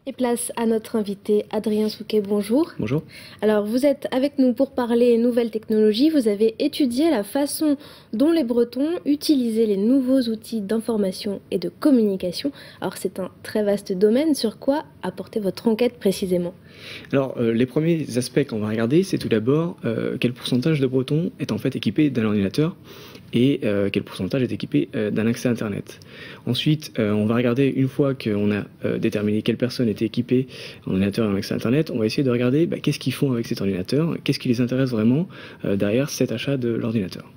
Et place à notre invité Adrien Souquet, bonjour. Bonjour. Alors vous êtes avec nous pour parler nouvelles technologies. Vous avez étudié la façon dont les Bretons utilisaient les nouveaux outils d'information et de communication. Alors c'est un très vaste domaine. Sur quoi a porté votre enquête précisément? Alors les premiers aspects qu'on va regarder, c'est tout d'abord quel pourcentage de Bretons est en fait équipé d'un ordinateur et quel pourcentage est équipé d'un accès à Internet. Ensuite, on va regarder, une fois qu'on a déterminé quelle personne était équipée en ordinateur et en accès à Internet, on va essayer de regarder qu'est-ce qu'ils font avec cet ordinateur, qu'est-ce qui les intéresse vraiment derrière cet achat de l'ordinateur.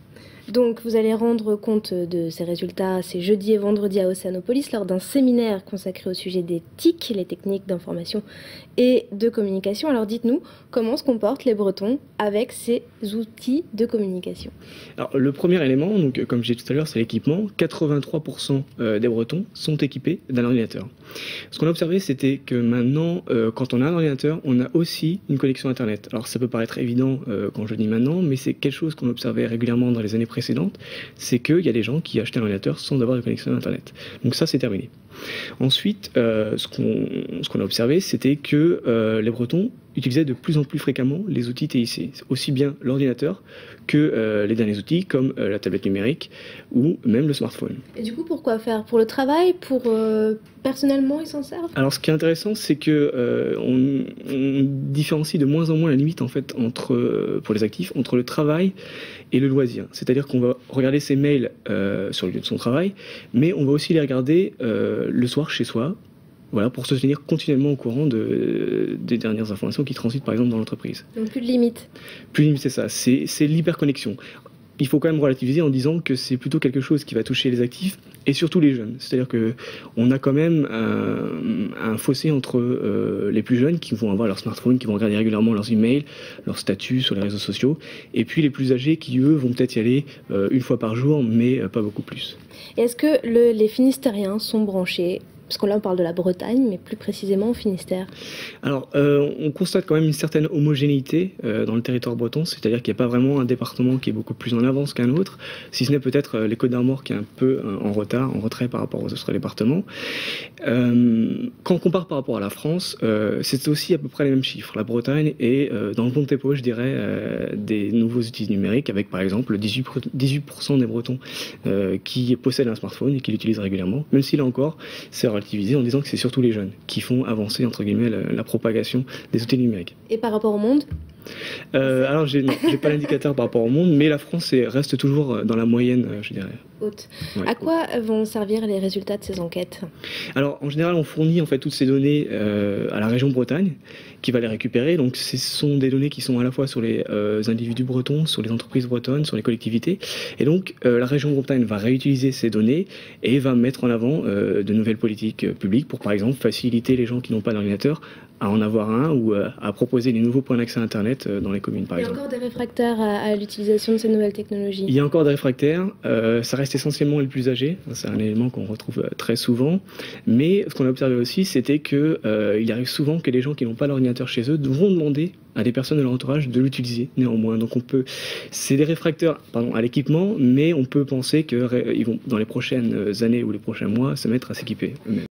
Donc vous allez rendre compte de ces résultats ces jeudi et vendredi à Océanopolis lors d'un séminaire consacré au sujet des TIC, les techniques d'information et de communication. Alors dites-nous, comment se comportent les Bretons avec ces outils de communication? Alors le premier élément, donc, comme j'ai dit tout à l'heure, c'est l'équipement. 83% des Bretons sont équipés d'un ordinateur. Ce qu'on a observé, c'était que maintenant, quand on a un ordinateur, on a aussi une connexion Internet. Alors ça peut paraître évident quand je dis maintenant, mais c'est quelque chose qu'on observait régulièrement dans les années précédentes, c'est qu'il y a des gens qui achetaient un ordinateur sans avoir de connexion Internet. Donc ça, c'est terminé. Ensuite, ce qu'on a observé, c'était que les Bretons utilisaient de plus en plus fréquemment les outils TIC, aussi bien l'ordinateur que les derniers outils comme la tablette numérique ou même le smartphone. Et du coup, pourquoi faire? Pour le travail? Personnellement, ils s'en servent? Alors, ce qui est intéressant, c'est que on différencie de moins en moins la limite en fait pour les actifs entre le travail et le loisir. C'est-à-dire qu'on va regarder ses mails sur le lieu de son travail, mais on va aussi les regarder le soir chez soi. Voilà, pour se tenir continuellement au courant des dernières informations qui transitent par exemple dans l'entreprise. Donc plus de limites. Plus de limites, c'est ça, c'est l'hyperconnexion. Il faut quand même relativiser en disant que c'est plutôt quelque chose qui va toucher les actifs et surtout les jeunes. C'est-à-dire qu'on a quand même un fossé entre les plus jeunes qui vont avoir leur smartphone, qui vont regarder régulièrement leurs emails, leurs statuts sur les réseaux sociaux, et puis les plus âgés qui, eux, vont peut-être y aller une fois par jour, mais pas beaucoup plus. Et est-ce que les Finistériens sont branchés? Parce que là, on parle de la Bretagne, mais plus précisément au Finistère. Alors, on constate quand même une certaine homogénéité dans le territoire breton, c'est-à-dire qu'il n'y a pas vraiment un département qui est beaucoup plus en avance qu'un autre, si ce n'est peut-être les Côtes-d'Armor qui est un peu en retrait par rapport aux autres départements. Quand on compare par rapport à la France, c'est aussi à peu près les mêmes chiffres. La Bretagne est dans le bon tempo, je dirais, des nouveaux outils numériques, avec par exemple 18% des Bretons qui possèdent un smartphone et qui l'utilisent régulièrement, même si là encore, c'est relativiser en disant que c'est surtout les jeunes qui font avancer entre guillemets la propagation des outils numériques. Et par rapport au monde? Alors j'ai pas l'indicateur par rapport au monde, mais la France reste toujours dans la moyenne, je dirais. Haute. Ouais, à quoi vont servir les résultats de ces enquêtes? Alors en général, on fournit en fait toutes ces données à la région Bretagne, qui va les récupérer. Donc ce sont des données qui sont à la fois sur les individus bretons, sur les entreprises bretonnes, sur les collectivités. Et donc la région Bretagne va réutiliser ces données et va mettre en avant de nouvelles politiques publiques pour par exemple faciliter les gens qui n'ont pas d'ordinateur à en avoir un ou à proposer des nouveaux points d'accès à Internet dans les communes par exemple. Il y a encore des réfractaires à l'utilisation de ces nouvelles technologies? Il y a encore des réfractaires, ça reste essentiellement les plus âgés, c'est un élément qu'on retrouve très souvent, mais ce qu'on a observé aussi c'était qu'il arrive souvent que les gens qui n'ont pas d'ordinateur chez eux vont demander à des personnes de leur entourage de l'utiliser néanmoins. Donc c'est des réfractaires à l'équipement, mais on peut penser qu'ils vont dans les prochaines années ou les prochains mois se mettre à s'équiper eux-mêmes.